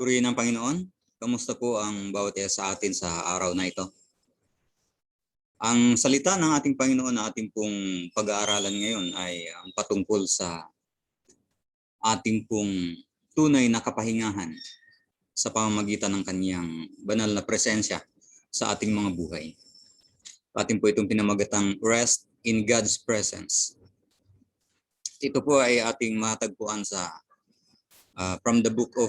Purihin ng Panginoon. Kamusta po ang bawat isa sa atin sa araw na ito? Ang salita ng ating Panginoon na ating pong pag-aaralan ngayon ay ang patungkol sa ating pong tunay na kapahingahan sa pamamagitan ng Kanyang banal na presensya sa ating mga buhay. Ating po itong pinamagatang Rest in God's Presence. Ito po ay ating matagpuan sa from the book of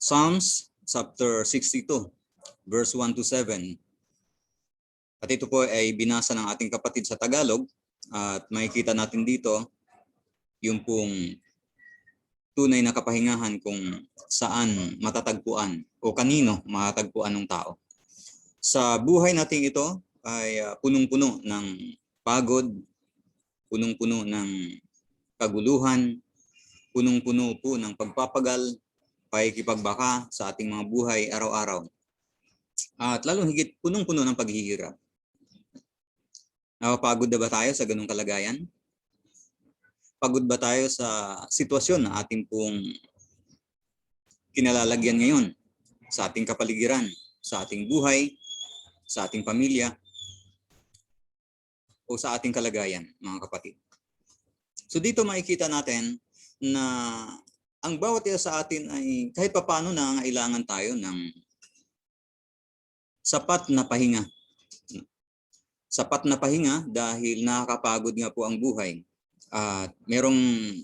Psalms chapter 62 verse 1 to 7. At ito po ay binasa ng ating kapatid sa Tagalog at makikita natin dito yung pong tunay na kapahingahan kung saan matatagpuan o kanino matatagpuan ng tao. Sa buhay natin ito ay punong-puno ng pagod, punong-puno ng kaguluhan, punong-puno po ng pagpapagal, pakikipagbaka sa ating mga buhay araw-araw. At lalong higit punong-puno ng paghihirap. Napapagod na ba tayo sa ganung kalagayan? Pagod ba tayo sa sitwasyon na ating pong kinalalagyan ngayon sa ating kapaligiran, sa ating buhay, sa ating pamilya, o sa ating kalagayan, mga kapatid? So dito makikita natin na ang bawat isa sa atin ay kahit papaano nangangailangan tayo ng sapat na pahinga. Sapat na pahinga dahil nakakapagod nga po ang buhay. At merong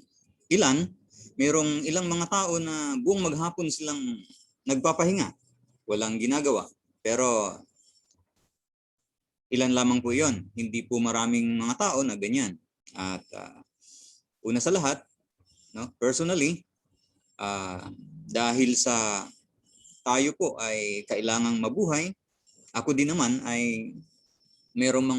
ilang mga tao na buong maghapon silang nagpapahinga. Walang ginagawa. Pero ilan lamang po yon. Hindi po maraming mga tao na ganyan. At una sa lahat, personally, dahil sa tayo po ay kailangang mabuhay, ako din naman ay meron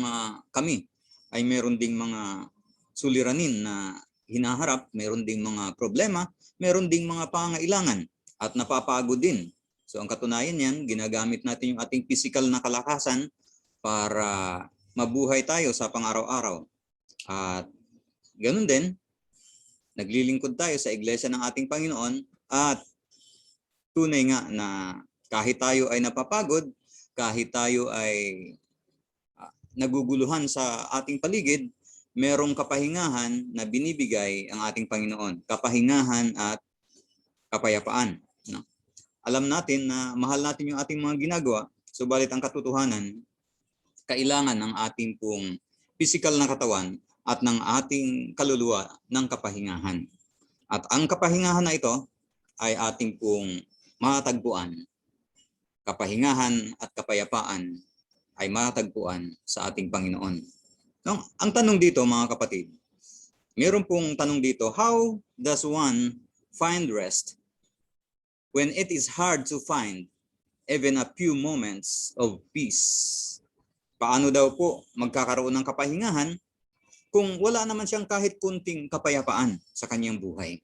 ding mga suliranin na hinaharap, meron ding mga problema, meron ding mga pangailangan at napapagod din. So ang katunayan niyan, ginagamit natin yung ating physical na kalakasan para mabuhay tayo sa pang-araw-araw. At ganun din, naglilingkod tayo sa iglesia ng ating Panginoon at tunay nga na kahit tayo ay napapagod, kahit tayo ay naguguluhan sa ating paligid, merong kapahingahan na binibigay ang ating Panginoon. Kapahingahan at kapayapaan. Alam natin na mahal natin yung ating mga ginagawa, subalit ang katotohanan, kailangan ng ating pong physical na katawan at ng ating kaluluwa ng kapahingahan. At ang kapahingahan na ito ay ating pong matagpuan. Kapahingahan at kapayapaan ay matagpuan sa ating Panginoon. Ang tanong dito, mga kapatid, meron pong tanong dito, how does one find rest when it is hard to find even a few moments of peace? Paano daw po magkakaroon ng kapahingahan kung wala naman siyang kahit kunting kapayapaan sa kanyang buhay?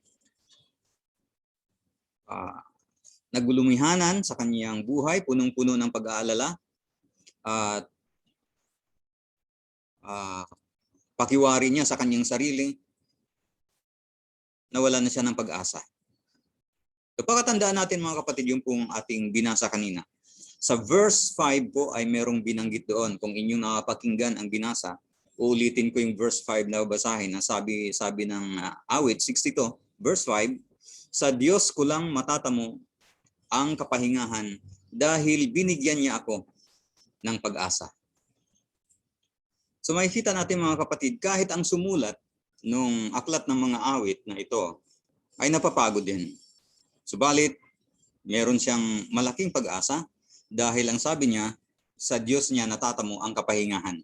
Nagulumihanan sa kanyang buhay, punong-puno ng pag-aalala, at pakiwari niya sa kanyang sarili, nawala na siya ng pag-asa. So, pakatandaan natin, mga kapatid, yung pong ating binasa kanina. Sa verse 5 po ay merong binanggit doon. Kung inyong nakapakinggan ang binasa, ulitin ko yung verse 5 na basahin. Sabi ng awit 62, verse 5, sa Diyos ko lang matatamo ang kapahingahan dahil binigyan niya ako ng pag-asa. So makikita natin, mga kapatid, kahit ang sumulat nung aklat ng mga awit na ito ay napapagod din. Subalit, meron siyang malaking pag-asa dahil ang sabi niya, sa Diyos niya natatamo ang kapahingahan.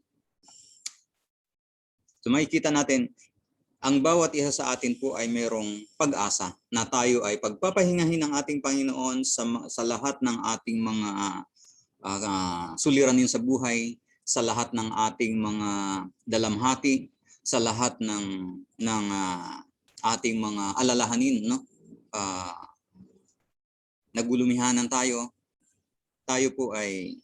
So makikita natin, ang bawat isa sa atin po ay merong pag-asa na tayo ay pagpapahingahin ng ating Panginoon sa lahat ng ating mga suliranin sa buhay, sa lahat ng ating mga dalamhati, sa lahat ng ating mga alalahanin, nagulumihanan tayo po ay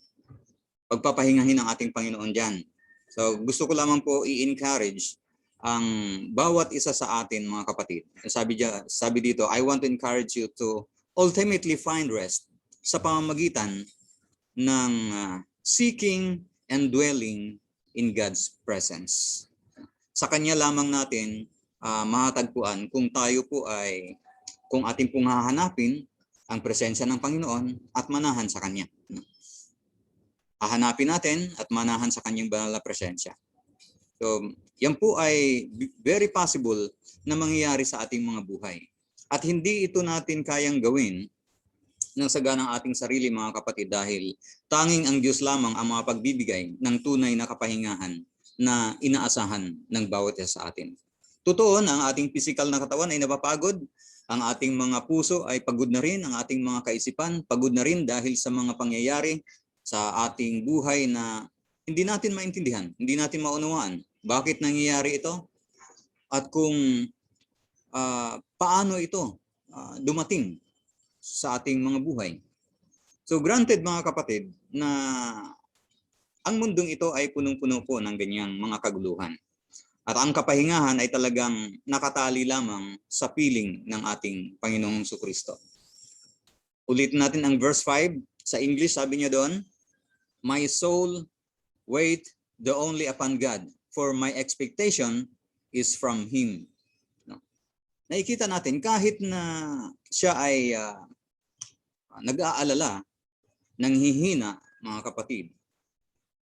pagpapahingahin ng ating Panginoon diyan. So gusto ko lamang po i-encourage ang bawat isa sa atin, mga kapatid. Sabi dito, I want to encourage you to ultimately find rest sa pamamagitan ng seeking and dwelling in God's presence. Sa Kanya lamang natin matatagpuan kung tayo po ay, kung ating pong hahanapin ang presensya ng Panginoon at manahan sa Kanya. Hahanapin natin at manahan sa Kanyang banal na presensya. So, yan po ay very possible na mangyayari sa ating mga buhay. At hindi ito natin kayang gawin ng saganang ating sarili, mga kapatid, dahil tanging ang Diyos lamang ang mapagbibigay ng tunay na kapahingahan na inaasahan ng bawat isa sa atin. Totoo na ang ating physical na katawan ay napapagod, ang ating mga puso ay pagod na rin, ang ating mga kaisipan pagod na rin dahil sa mga pangyayari sa ating buhay na hindi natin maintindihan, hindi natin maunawaan. Bakit nangyayari ito? At kung paano ito dumating sa ating mga buhay. So granted, mga kapatid, na ang mundong ito ay punong-puno po ng ganyang mga kaguluhan. At ang kapahingahan ay talagang nakatali lamang sa piling ng ating Panginoong Jesucristo. Ulitin natin ang verse 5. Sa English, sabi niya doon, "My soul wait the only upon God, for my expectation is from Him." Nakikita natin kahit na siya ay nag-aalala, nanghihina, mga kapatid,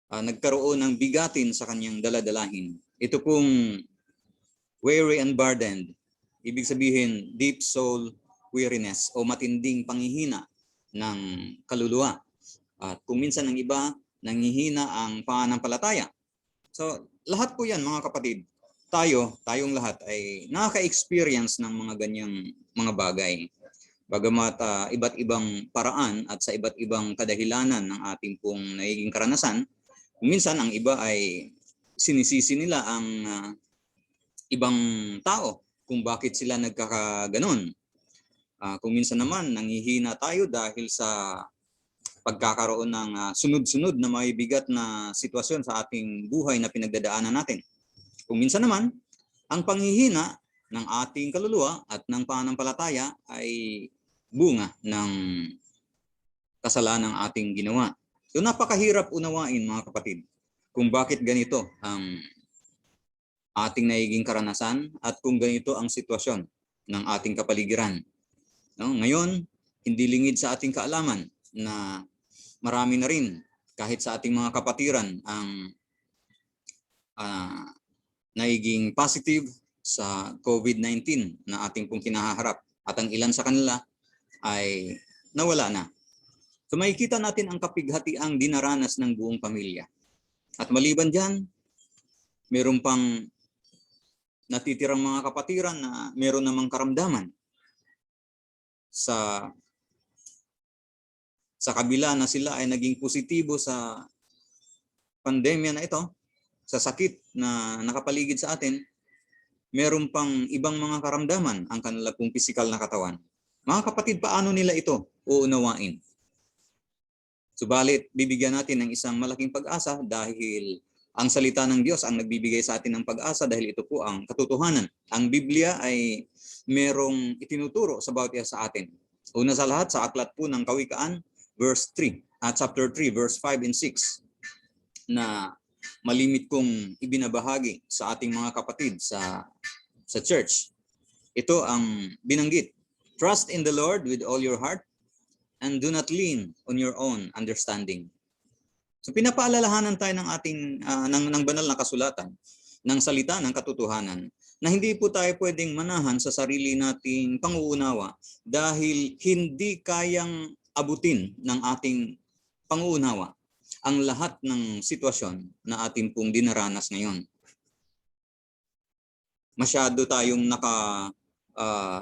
nagkaroon ng bigatin sa kanyang daladalahin. Ito pong weary and burdened, ibig sabihin deep soul weariness o matinding panghihina ng kaluluwa. At kung minsan ng iba, nanghihina ang pananampalataya. So lahat po yan, mga kapatid, tayong lahat ay nakaka-experience ng mga ganyang mga bagay. Bagamat iba't ibang paraan at sa iba't ibang kadahilanan ng ating pong nagiging karanasan, minsan ang iba ay sinisisi nila ang ibang tao kung bakit sila nagkakaganon. Kung minsan naman nanghihina tayo dahil sa pagkakaroon ng sunod-sunod na may bigat na sitwasyon sa ating buhay na pinagdadaanan natin. Kung minsan naman, ang panghihina ng ating kaluluwa at ng pananampalataya ay bunga ng kasalanang ating ginawa. So napakahirap unawain, mga kapatid, kung bakit ganito ang ating nagiging karanasan at kung ganito ang sitwasyon ng ating kapaligiran. Ngayon, hindi lingid sa ating kaalaman na marami na rin kahit sa ating mga kapatiran ang nagiging positive sa COVID-19 na ating pong kinaharap at ang ilan sa kanila ay nawala na. So makikita natin ang kapighatiang dinaranas ng buong pamilya. At maliban dyan, meron pang natitirang mga kapatiran na meron namang karamdaman sa kabila na sila ay naging positibo sa pandemya na ito, sa sakit na nakapaligid sa atin, meron pang ibang mga karamdaman ang kanila pong pisikal na katawan. Mga kapatid, paano nila ito uunawain? Subalit, bibigyan natin ng isang malaking pag-asa dahil ang salita ng Diyos ang nagbibigay sa atin ng pag-asa dahil ito po ang katotohanan. Ang Biblia ay merong itinuturo sa bawat isa sa atin. Una sa lahat, sa aklat po ng Kawikaan, verse 3, chapter 3, verse 5 and 6, na malimit kong ibinabahagi sa ating mga kapatid sa church. Ito ang binanggit. Trust in the Lord with all your heart and do not lean on your own understanding. So pinapaalalahanan tayo ng ating ng banal na kasulatan, ng salita ng katotohanan, na hindi po tayo pwedeng manahan sa sarili nating panguunawa dahil hindi kayang abutin ng ating panguunawa ang lahat ng sitwasyon na ating pong dinaranas ngayon. Masyado tayong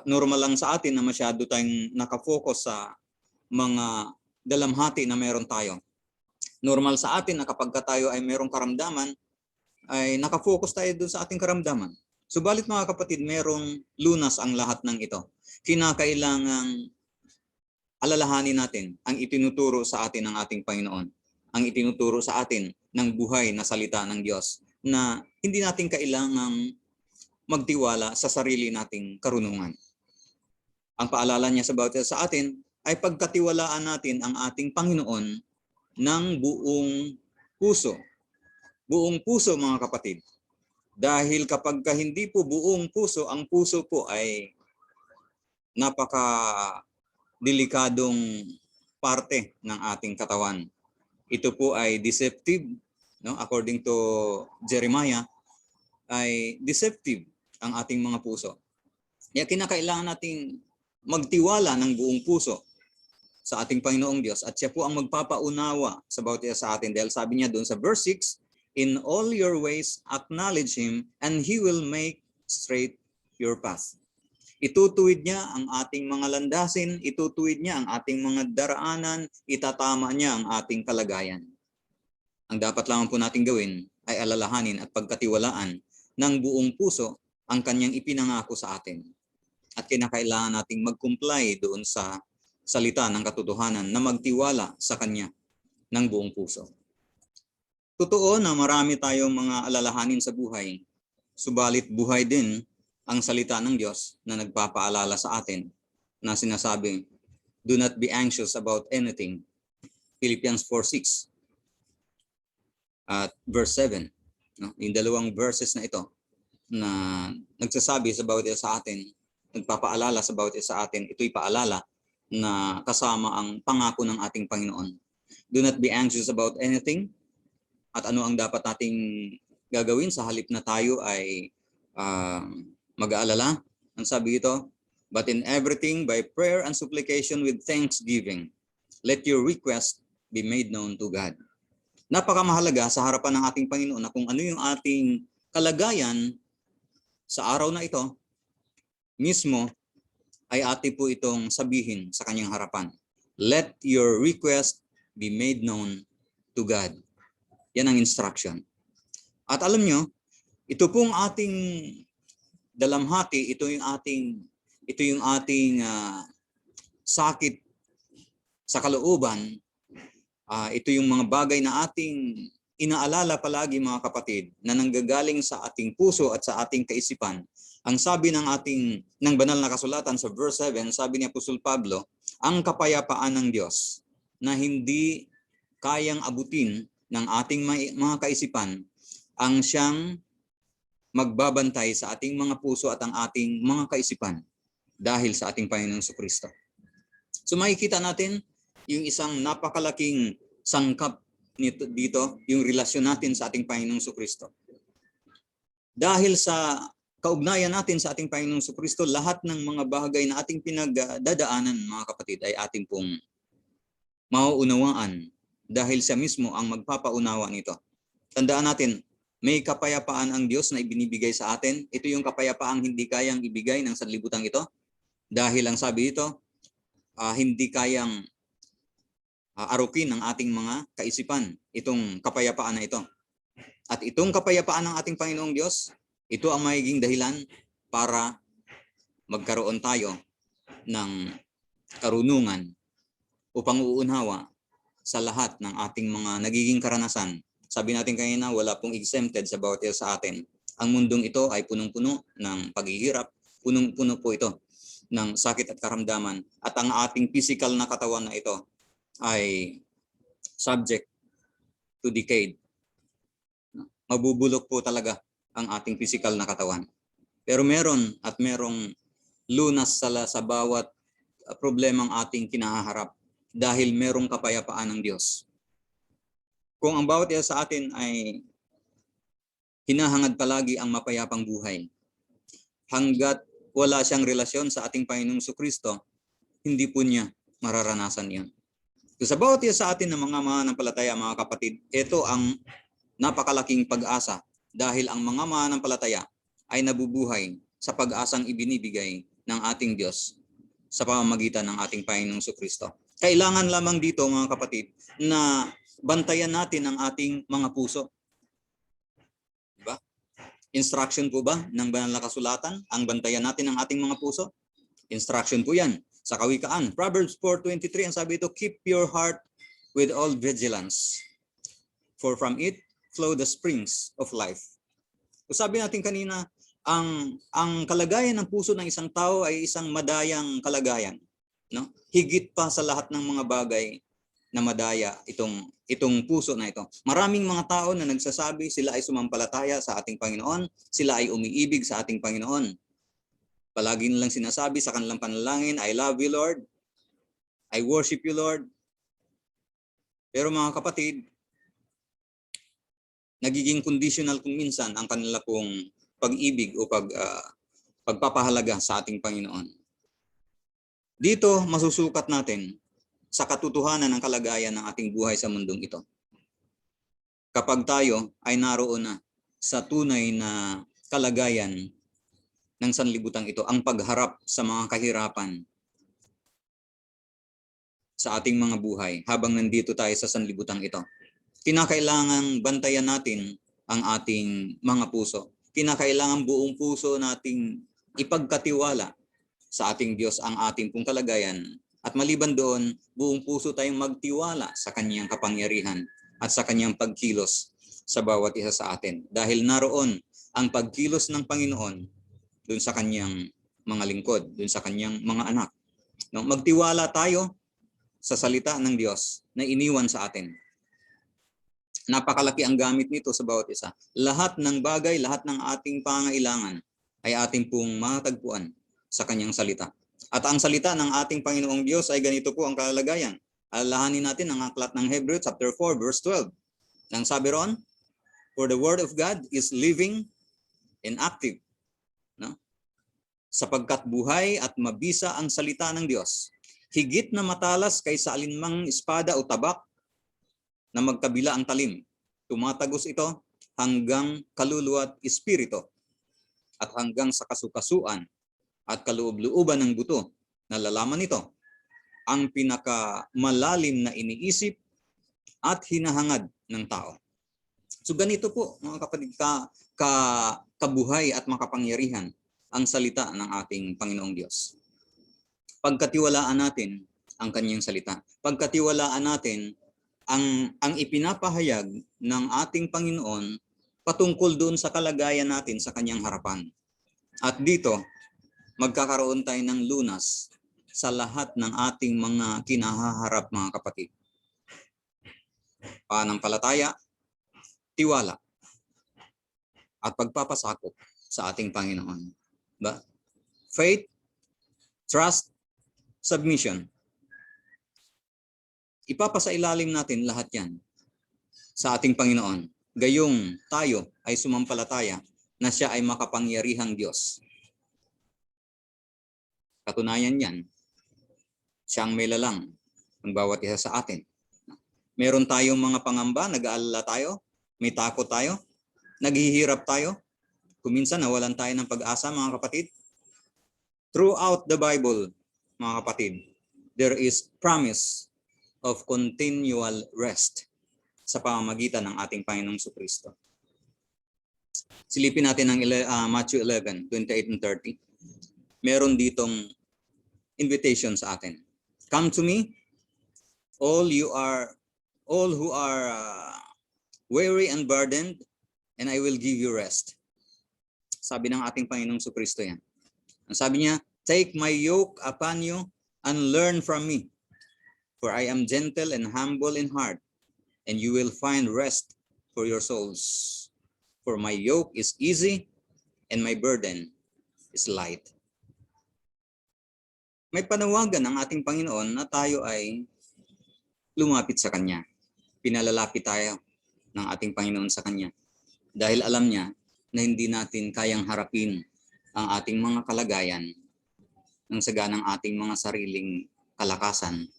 normal lang sa atin na masyado tayong nakafocus sa mga dalamhati na meron tayo. Normal sa atin na kapag tayo ay merong karamdaman, ay nakafocus tayo doon sa ating karamdaman. Subalit mga kapatid, merong lunas ang lahat ng ito. Kinakailangang alalahanin natin ang itinuturo sa atin ng ating Panginoon. Ang itinuturo sa atin ng buhay na salita ng Diyos na hindi natin kailangang magtiwala sa sarili nating karunungan. Ang paalala niya sa atin ay pagkatiwalaan natin ang ating Panginoon ng buong puso. Buong puso, mga kapatid. Dahil kapag hindi po buong puso, ang puso po ay napaka-delikadong parte ng ating katawan. Ito po ay deceptive, no? According to Jeremiah, ay deceptive ang ating mga puso. Kaya kinakailangan nating magtiwala ng buong puso sa ating Panginoong Diyos at siya po ang magpapaunawa sa bawat isa sa atin. Dahil sabi niya doon sa verse 6, "In all your ways acknowledge Him and He will make straight your path." Itutuwid niya ang ating mga landasin, itutuwid niya ang ating mga daraanan, itatama niya ang ating kalagayan. Ang dapat lamang po nating gawin ay alalahanin at pagkatiwalaan ng buong puso ang kanyang ipinangako sa atin. At kinakailangan nating mag-comply doon sa salita ng katotohanan na magtiwala sa kanya ng buong puso. Totoo na marami tayong mga alalahanin sa buhay, subalit buhay din ang salita ng Diyos na nagpapaalala sa atin na sinasabing, "Do not be anxious about anything." Philippians 4:6 at verse 7. No? Yung dalawang verses na ito na nagsasabi sa bawat isa sa atin, nagpapaalala sa bawat isa sa atin, ito'y paalala na kasama ang pangako ng ating Panginoon. Do not be anxious about anything. At ano ang dapat nating gagawin sa halip na tayo ay mag-aalala? Ang sabi ito, "But in everything by prayer and supplication with thanksgiving, let your request be made known to God." Napakamahalaga sa harapan ng ating Panginoon na kung ano yung ating kalagayan sa araw na ito, mismo ay ati po itong sabihin sa kanyang harapan. Let your request be made known to God. Yan ang instruction. At alam nyo, ito pong ating dalamhati, ito yung ating sakit sa kalooban. Ito yung mga bagay na ating inaalala palagi, mga kapatid, na nanggagaling sa ating puso at sa ating kaisipan. Ang sabi ng banal na kasulatan sa verse 7, sabi ni Apostol Pablo, ang kapayapaan ng Diyos na hindi kayang abutin ng ating mga kaisipan ang siyang magbabantay sa ating mga puso at ang ating mga kaisipan dahil sa ating Panginoong Jesucristo. So makikita natin yung isang napakalaking sangkap dito, yung relasyon natin sa ating Panginoong Jesucristo. Dahil sa kaugnayan natin sa ating Panginoong Jesucristo, lahat ng mga bagay na ating pinagdadaanan, mga kapatid, ay ating pong mauunawaan dahil siya mismo ang magpapaunawa nito. Tandaan natin, may kapayapaan ang Diyos na ibinibigay sa atin. Ito yung kapayapaang hindi kayang ibigay ng sanlibutan ito. Dahil ang sabi ito, hindi kayang arukin ng ating mga kaisipan itong kapayapaan na ito. At itong kapayapaan ng ating Panginoong Diyos, ito ang magiging dahilan para magkaroon tayo ng karunungan upang uunawa sa lahat ng ating mga nagiging karanasan. Sabi natin kanina, wala pong exempted sa bawat isa sa atin. Ang mundong ito ay punong-puno ng paghihirap, punong-puno po ito ng sakit at karamdaman. At ang ating physical na katawan na ito ay subject to decay. Mabubulok po talaga ang ating physical na katawan. Pero merong lunas sa bawat problemang ating kinaharap dahil merong kapayapaan ng Diyos. Kung ang bawat isa sa atin ay hinahangad palagi ang mapayapang buhay, hanggat wala siyang relasyon sa ating Panginoong Jesucristo, hindi po niya mararanasan yan. So, sa bawat isa sa atin ng mga mananampalataya, mga kapatid, ito ang napakalaking pag-asa dahil ang mga mananampalataya ay nabubuhay sa pag-asang ibinibigay ng ating Diyos sa pamamagitan ng ating Panginoong Jesucristo. Kailangan lamang dito, mga kapatid, na bantayan natin ang ating mga puso. Diba? Instruction po ba ng banal na kasulatan ang bantayan natin ang ating mga puso? Instruction po yan sa Kawikaan. Proverbs 4:23, ang sabi ito, keep your heart with all vigilance, for from it flow the springs of life. So sabi natin kanina, ang kalagayan ng puso ng isang tao ay isang madayang kalagayan, no? Higit pa sa lahat ng mga bagay na madaya itong puso na ito. Maraming mga tao na nagsasabi sila ay sumampalataya sa ating Panginoon, sila ay umiibig sa ating Panginoon. Palagi nilang sinasabi sa kanilang panalangin, I love you, Lord. I worship you, Lord. Pero mga kapatid, nagiging conditional kung minsan ang kanila pong pag-ibig o pagpapahalaga sa ating Panginoon. Dito masusukat natin sa katotohanan ng kalagayan ng ating buhay sa mundong ito. Kapag tayo ay naroon na sa tunay na kalagayan ng sanlibutan ito, ang pagharap sa mga kahirapan sa ating mga buhay habang nandito tayo sa sanlibutan ito. Kinakailangan bantayan natin ang ating mga puso. Kinakailangan buong puso nating ipagkatiwala sa ating Diyos ang ating pong kalagayan. At maliban doon, buong puso tayong magtiwala sa kanyang kapangyarihan at sa kanyang pagkilos sa bawat isa sa atin. Dahil naroon ang pagkilos ng Panginoon doon sa kanyang mga lingkod, doon sa kanyang mga anak. No, magtiwala tayo sa salita ng Diyos na iniwan sa atin. Napakalaki ang gamit nito sa bawat isa. Lahat ng bagay, lahat ng ating pangailangan ay ating pong matagpuan sa kanyang salita. At ang salita ng ating Panginoong Diyos ay ganito po ang kalagayan. Alalahanin natin ang aklat ng Hebrews chapter 4 verse 12. Nang sabi ron, for the word of God is living and active. No? Sapagkat buhay at mabisa ang salita ng Diyos. Higit na matalas kaysa alinmang espada o tabak na magkabila ang talim. Tumatagos ito hanggang kaluluwa at espiritu at hanggang sa kasukasuan at kaloob-looban ng buto. Nalalaman nito ang pinakamalalim na iniisip at hinahangad ng tao. So ganito po mga kapatid, kabuhay at makapangyarihan ang salita ng ating Panginoong Diyos. Pagkatiwalaan natin ang kanyang salita. Pagkatiwalaan natin ang ipinapahayag ng ating Panginoon patungkol doon sa kalagayan natin sa kanyang harapan. At dito, magkakaroon tayo ng lunas sa lahat ng ating mga kinahaharap, mga kapatid. Pananampalataya, tiwala, at pagpapasakop sa ating Panginoon. Faith, trust, submission. Ipapasailalim natin lahat yan sa ating Panginoon. Gayong tayo ay sumampalataya na siya ay makapangyarihang Diyos. Katunayan yan, siyang may lalang ng bawat isa sa atin. Meron tayong mga pangamba, nag-aalala tayo, may takot tayo, naghihirap tayo, kuminsan nawalan tayo ng pag-asa, mga kapatid. Throughout the Bible, mga kapatid, there is promise of continual rest sa pamamagitan ng ating Panginoong Jesucristo. Silipin natin ang Matthew 11, 28 and 30. Meron ditong invitation sa atin. Come to me, all who are weary and burdened, and I will give you rest. Sabi ng ating Panginoong Jesucristo yan. Ang sabi niya, take my yoke upon you and learn from me. For I am gentle and humble in heart, and you will find rest for your souls. For my yoke is easy, and my burden is light. May panawagan ng ating Panginoon na tayo ay lumapit sa Kanya. Pinalalapit tayo ng ating Panginoon sa Kanya. Dahil alam niya na hindi natin kayang harapin ang ating mga kalagayan ng saga ng ating mga sariling kalakasan,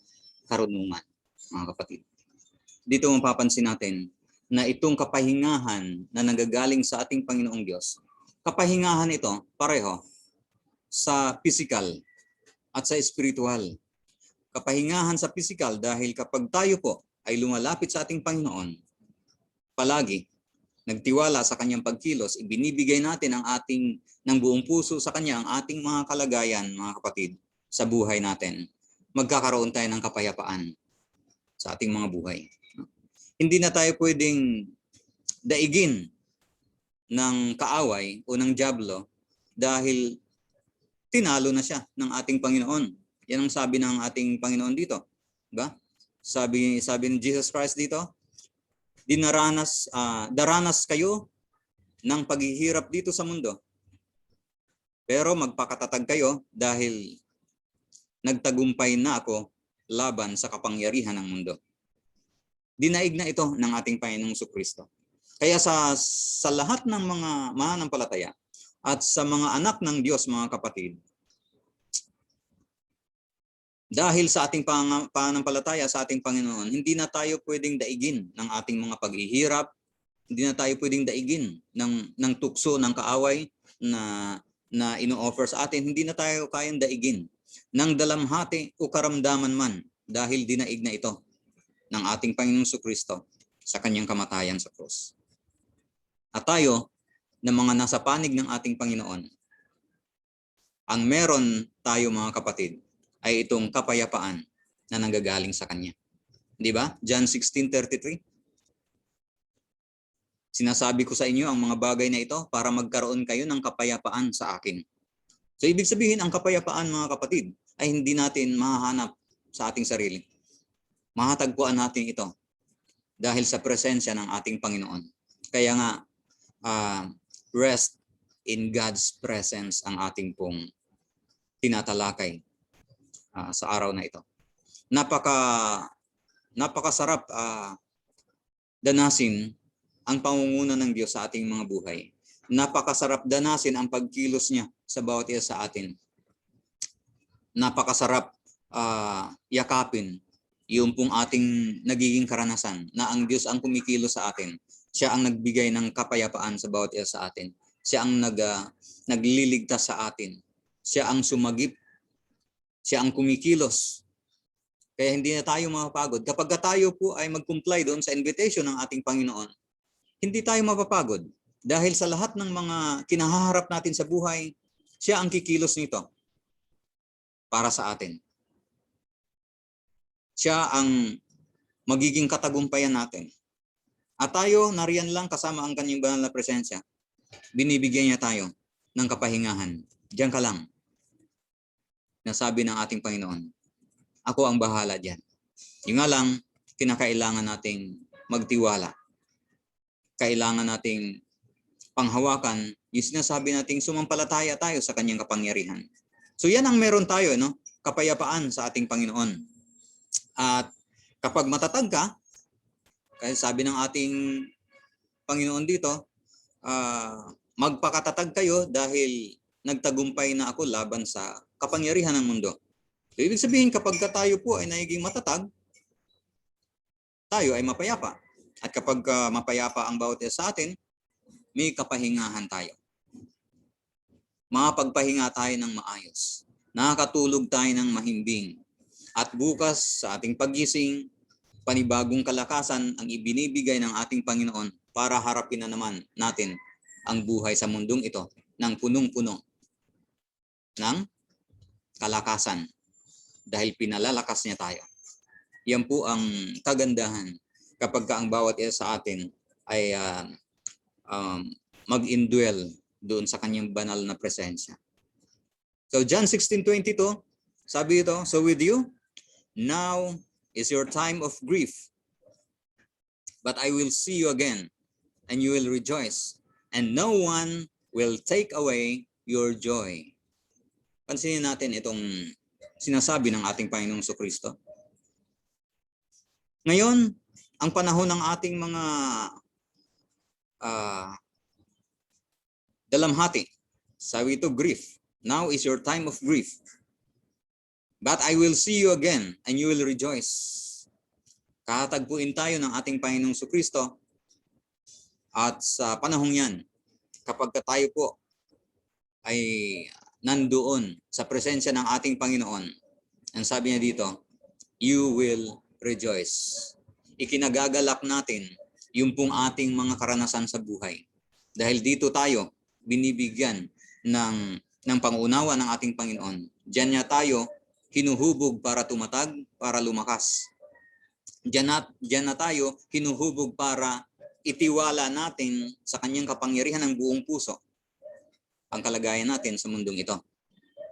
karunungan, mga kapatid. Dito mapapansin natin na itong kapahingahan na nanggagaling sa ating Panginoong Diyos, kapahingahan ito pareho sa physical at sa spiritual. Kapahingahan sa physical dahil kapag tayo po ay lumalapit sa ating Panginoon, palagi nagtiwala sa kanyang pagkilos, ibinibigay natin ang ating ng buong puso sa kanya ang ating mga kalagayan, mga kapatid, sa buhay natin. Magkakaroon tayo ng kapayapaan sa ating mga buhay. Hindi na tayo pwedeng daigin ng kaaway o ng dyablo dahil tinalo na siya ng ating Panginoon. Yan ang sabi ng ating Panginoon dito. Diba? Sabi ni Jesus Christ dito, daranas kayo ng paghihirap dito sa mundo. Pero magpakatatag kayo dahil nagtagumpay na ako laban sa kapangyarihan ng mundo. Dinaig na ito ng ating Panginoong Jesucristo. Kaya sa lahat ng mga mananampalataya at sa mga anak ng Diyos, mga kapatid, dahil sa ating pananampalataya sa ating Panginoon, hindi na tayo pwedeng daigin ng ating mga paghihirap, hindi na tayo pwedeng daigin ng tukso, ng kaaway na ino-offer sa atin, hindi na tayo kayang daigin ng dalamhati o karamdaman man dahil dinaig na ito ng ating Panginoong Jesucristo sa kanyang kamatayan sa krus. At tayo, na mga nasa panig ng ating Panginoon, ang meron tayo mga kapatid ay itong kapayapaan na nanggagaling sa Kanya. Di ba? John 16:33. Sinasabi ko sa inyo ang mga bagay na ito para magkaroon kayo ng kapayapaan sa akin. So ibig sabihin, ang kapayapaan mga kapatid ay hindi natin mahahanap sa ating sarili. Mahatagpuan natin ito dahil sa presensya ng ating Panginoon. Kaya nga, rest in God's presence ang ating pong tinatalakay sa araw na ito. Napakasarap danasin ang pangunguna ng Diyos sa ating mga buhay. Napakasarap danasin ang pagkilos niya sa bawat isa sa atin. Napakasarap yakapin yung pong ating nagiging karanasan na ang Diyos ang kumikilos sa atin. Siya ang nagbigay ng kapayapaan sa bawat isa sa atin. Siya ang nagliligtas sa atin. Siya ang sumagip. Siya ang kumikilos. Kaya hindi na tayo mapapagod. Kapag tayo po ay mag-comply doon sa invitation ng ating Panginoon, hindi tayo mapapagod. Dahil sa lahat ng mga kinahaharap natin sa buhay, siya ang kikilos nito para sa atin. Siya ang magiging katagumpayan natin. At tayo, nariyan lang kasama ang kanyang banal na presensya. Binibigyan niya tayo ng kapahingahan. Diyan ka lang. Nasabi ng ating Panginoon, ako ang bahala diyan. Yung nga lang, kinakailangan nating magtiwala. Kailangan nating panghawakan yung sinasabi nating sumampalataya tayo sa kanyang kapangyarihan. So yan ang meron tayo, no? Kapayapaan sa ating Panginoon. At kapag matatag ka, kaya sabi ng ating Panginoon dito, magpakatatag kayo dahil nagtagumpay na ako laban sa kapangyarihan ng mundo. So, ibig sabihin, kapag tayo po ay nagiging matatag, tayo ay mapayapa. At kapag mapayapa ang bawat isa sa atin, may kapahingahan tayo. Makapagpahinga tayo ng maayos. Nakakatulog tayo ng mahimbing. At bukas sa ating paggising, panibagong kalakasan ang ibinibigay ng ating Panginoon para harapin na naman natin ang buhay sa mundong ito ng punong-puno ng kalakasan dahil pinalalakas niya tayo. Yan po ang kagandahan kapag ang bawat isa sa atin ay mag-indwell doon sa kanyang banal na presensya. So John 16:22, sabi ito, so with you, now is your time of grief, but I will see you again, and you will rejoice, and no one will take away your joy. Pansinin natin itong sinasabi ng ating Panginoong Jesucristo. Ngayon, ang panahon ng ating mga dalamhati, sabi ito, grief. Now is your time of grief. But I will see you again and you will rejoice. Katagpuin tayo ng ating Panginoong Jesucristo at sa panahong yan, kapag tayo po ay nandoon sa presensya ng ating Panginoon, ang sabi niya dito, you will rejoice. Ikinagagalak natin yung pong ating mga karanasan sa buhay. Dahil dito tayo binibigyan ng pangunawa ng ating Panginoon. Diyan niya tayo hinuhubog para tumatag, para lumakas. Diyan na tayo hinuhubog para itiwala natin sa kanyang kapangyarihan ng buong puso. ang kalagayan natin sa mundong ito.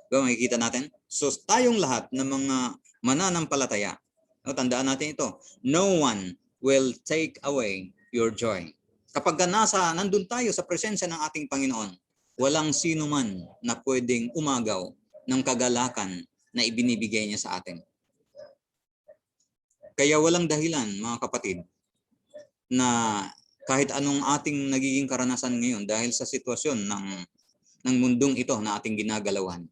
Diba, makikita natin? So tayong lahat ng mga mananampalataya, tandaan natin ito, no one will take away your joy. Kapag nandun tayo sa presensya ng ating Panginoon, walang sino man na pwedeng umagaw ng kagalakan na ibinibigay niya sa atin. Kaya walang dahilan, mga kapatid, na kahit anong ating nagiging karanasan ngayon dahil sa sitwasyon ng mundong ito na ating ginagalawan,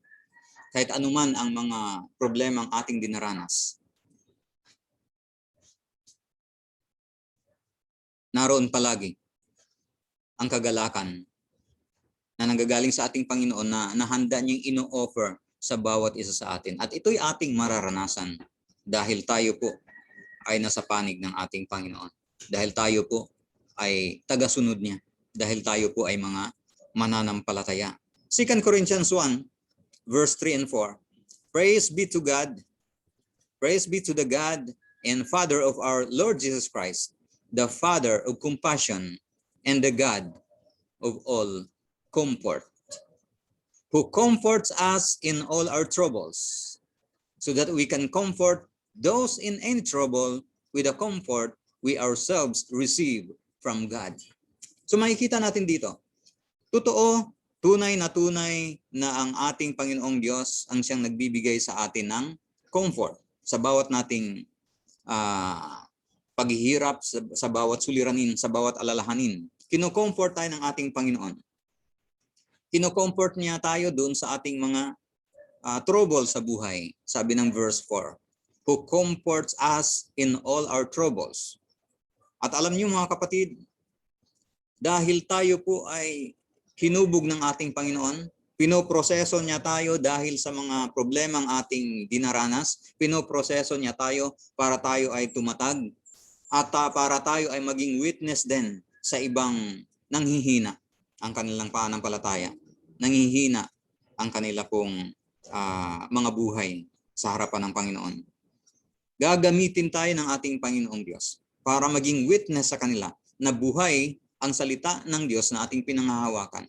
kahit anuman ang mga problemang ating dinaranas, naroon palagi ang kagalakan na nanggagaling sa ating Panginoon na handa niyang ino-offer sa bawat isa sa atin. At ito'y ating mararanasan dahil tayo po ay nasa panig ng ating Panginoon. Dahil tayo po ay tagasunod niya. Dahil tayo po ay mga mananampalataya. 2 Corinthians 1, verse 3 and 4. Praise be to God. Praise be to the God and Father of our Lord Jesus Christ, the Father of compassion and the God of all comfort, who comforts us in all our troubles, so that we can comfort those in any trouble with the comfort we ourselves receive from God. So makikita natin dito, totoo, tunay na ang ating Panginoong Diyos ang siyang nagbibigay sa atin ng comfort sa bawat nating paghihirap, sa bawat suliranin, sa bawat alalahanin. Kino-comfort tayo ng ating Panginoon. Kino-comfort niya tayo doon sa ating mga trouble sa buhay. Sabi ng verse 4, who comforts us in all our troubles. At alam niyo mga kapatid, dahil tayo po ay hinubog ng ating Panginoon, pinoproseso niya tayo dahil sa mga problemang ating dinaranas, pinoproseso niya tayo para tayo ay tumatag at para tayo ay maging witness din sa ibang nanghihina ang kanilang pananampalataya. Nanghihina ang kanila pong mga buhay sa harapan ng Panginoon. Gagamitin tayo ng ating Panginoong Diyos para maging witness sa kanila na buhay ang salita ng Diyos na ating pinanghahawakan.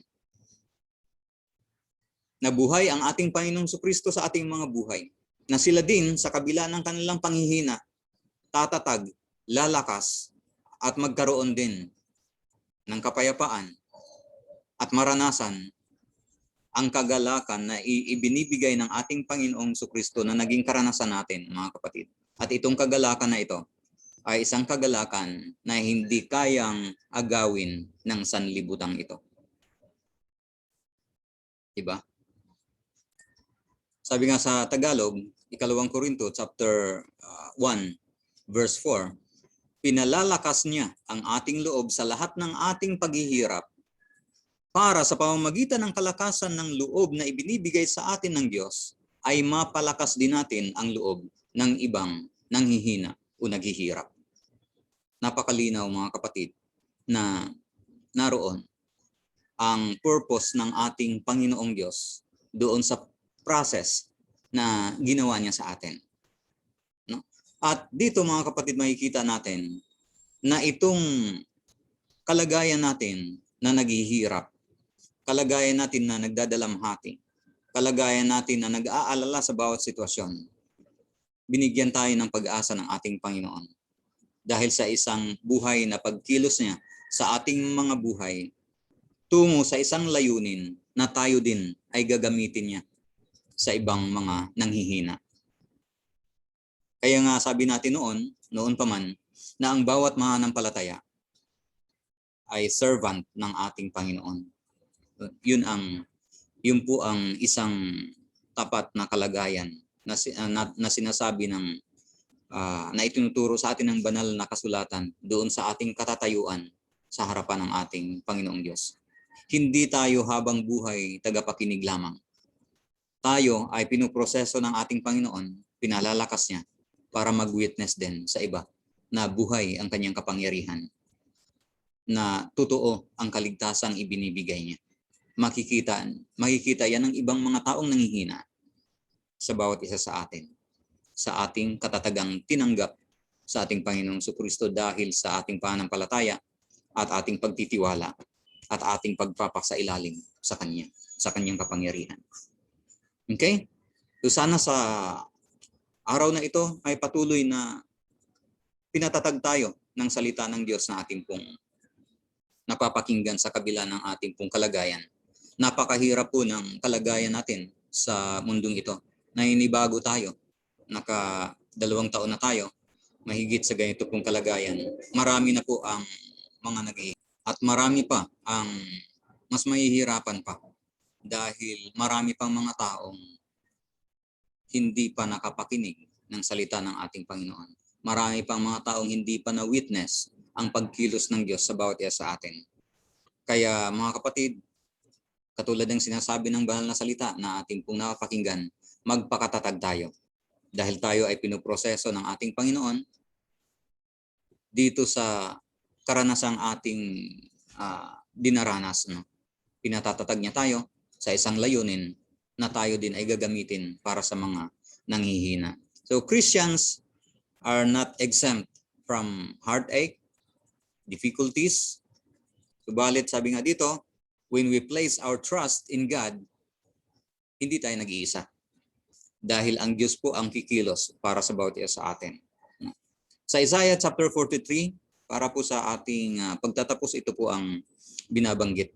Na buhay ang ating Panginoong Kristo sa ating mga buhay. Na sila din sa kabila ng kanilang panghihina, tatatag, lalakas, at magkaroon din ng kapayapaan at maranasan ang kagalakan na ibinibigay ng ating Panginoong Kristo na naging karanasan natin, mga kapatid. At itong kagalakan na ito ay isang kagalakan na hindi kayang agawin ng sanlibutang ito. Diba? Sabi nga sa Tagalog, 2 Korinto chapter 1, verse 4, pinalalakas niya ang ating loob sa lahat ng ating paghihirap para sa pamamagitan ng kalakasan ng loob na ibinibigay sa atin ng Diyos ay mapalakas din natin ang loob ng ibang nanghihina o naghihirap. Napakalinaw mga kapatid na naroon ang purpose ng ating Panginoong Diyos doon sa process na ginawa niya sa atin. No? At dito mga kapatid makikita natin na itong kalagayan natin na naghihirap, kalagayan natin na nagdadalamhati, kalagayan natin na nag-aalala sa bawat sitwasyon, binigyan tayo ng pag-asa ng ating Panginoon. Dahil sa isang buhay na pagkilos niya sa ating mga buhay, tungo sa isang layunin na tayo din ay gagamitin niya sa ibang mga nanghihina. Kaya nga sabi natin noon pa man, na ang bawat mananampalataya ay servant ng ating Panginoon. Yun po ang isang tapat na kalagayan na sinasabi na itinuturo sa atin ng banal na kasulatan doon sa ating katatayuan sa harapan ng ating Panginoong Diyos. Hindi tayo habang buhay tagapakinig lamang. Tayo ay pinuproseso ng ating Panginoon, pinalalakas niya para mag-witness din sa iba na buhay ang kanyang kapangyarihan, na totoo ang kaligtasang ibinibigay niya. Makikita yan ng ibang mga taong nanghihina sa bawat isa sa atin, sa ating katatagang tinanggap sa ating Panginoong Kristo dahil sa ating pananampalataya at ating pagtitiwala at ating pagpapasailalim sa Kanya. sa kanyang kapangyarihan. Okay? So sana sa araw na ito ay patuloy na pinatatag tayo ng salita ng Diyos na ating pong napapakinggan sa kabila ng ating pong kalagayan. Napakahirap po ng kalagayan natin sa mundong ito. Nainibago tayo. 2 taon na tayo. Mahigit sa ganito pong kalagayan. Marami na po ang mga at marami pa ang mas mahihirapan pa dahil marami pang mga taong hindi pa nakapakinig ng salita ng ating Panginoon. Marami pang mga taong hindi pa na-witness ang pagkilos ng Diyos sa bawat isa sa atin. Kaya mga kapatid, katulad ng sinasabi ng banal na salita na ating pong napakinggan, magpakatatag tayo. Dahil tayo ay pinoproseso ng ating Panginoon dito sa karanasang ating dinaranas. No? Pinatatatag niya tayo sa isang layunin na tayo din ay gagamitin para sa mga nanghihina. So Christians are not exempt from heartache, difficulties. Subalit sabi nga dito, when we place our trust in God, hindi tayo nag-iisa. Dahil ang Diyos po ang kikilos para sa bawat isa sa atin. Sa Isaiah chapter 43, para po sa ating pagtatapos, ito po ang binabanggit.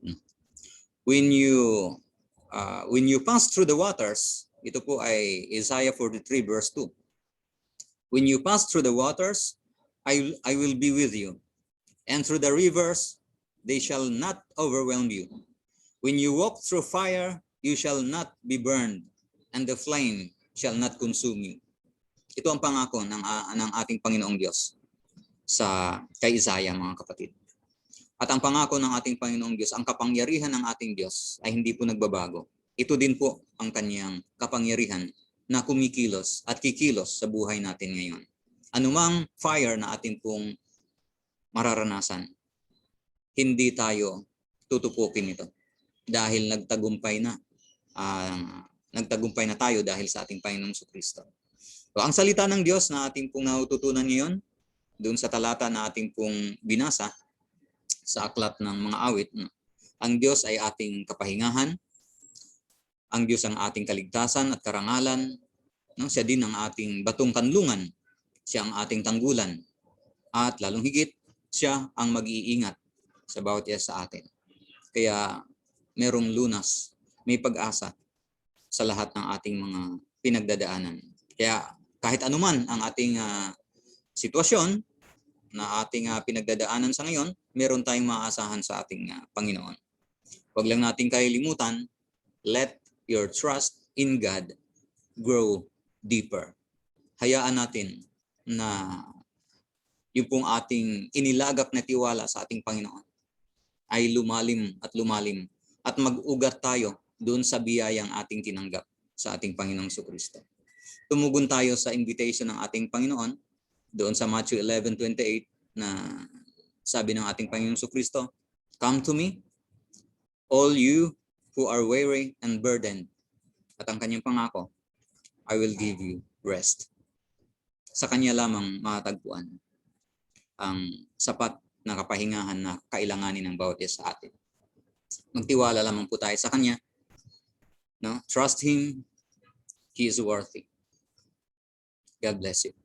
When you pass through the waters, ito po ay Isaiah 43 verse 2. When you pass through the waters, I will be with you. And through the rivers, they shall not overwhelm you. When you walk through fire, you shall not be burned, and the flame shall not consume you. Ito ang pangako ng ating Panginoong Diyos kay Isaiah, mga kapatid. At ang pangako ng ating Panginoong Diyos, ang kapangyarihan ng ating Diyos ay hindi po nagbabago. Ito din po ang kanyang kapangyarihan na kumikilos at kikilos sa buhay natin ngayon. Anumang fire na atin pong mararanasan, hindi tayo tutupukin ito dahil nagtagumpay na tayo dahil sa ating Panginoong Kristo. So, ang salita ng Diyos na ating pong natututunan ngayon, doon sa talata na ating pong binasa sa aklat ng mga awit, ang Diyos ay ating kapahingahan, ang Diyos ang ating kaligtasan at karangalan, siya din ang ating batong kanlungan, siya ang ating tanggulan, at lalong higit, siya ang mag-iingat sa bawat isa sa atin. Kaya merong lunas, may pag-asa sa lahat ng ating mga pinagdadaanan. Kaya kahit anuman ang ating sitwasyon na ating pinagdadaanan sa ngayon, meron tayong maaasahan sa ating Panginoon. Huwag lang natin kalilimutan, let your trust in God grow deeper. Hayaan natin na yung pong ating inilagak na tiwala sa ating Panginoon ay lumalim at mag-ugat tayo doon sa biyayang ating tinanggap sa ating Panginoong Kristo. Tumugon tayo sa invitation ng ating Panginoon doon sa Matthew 11:28 na sabi ng ating Panginoong Kristo, "Come to me, all you who are weary and burdened." At ang kanyang pangako, I will give you rest. Sa kanya lamang matatagpuan ang sapat na kapahingahan na kailanganin ng bawat isa sa atin. Magtiwala lamang po tayo sa kanya. No? Trust Him. He is worthy. God bless you.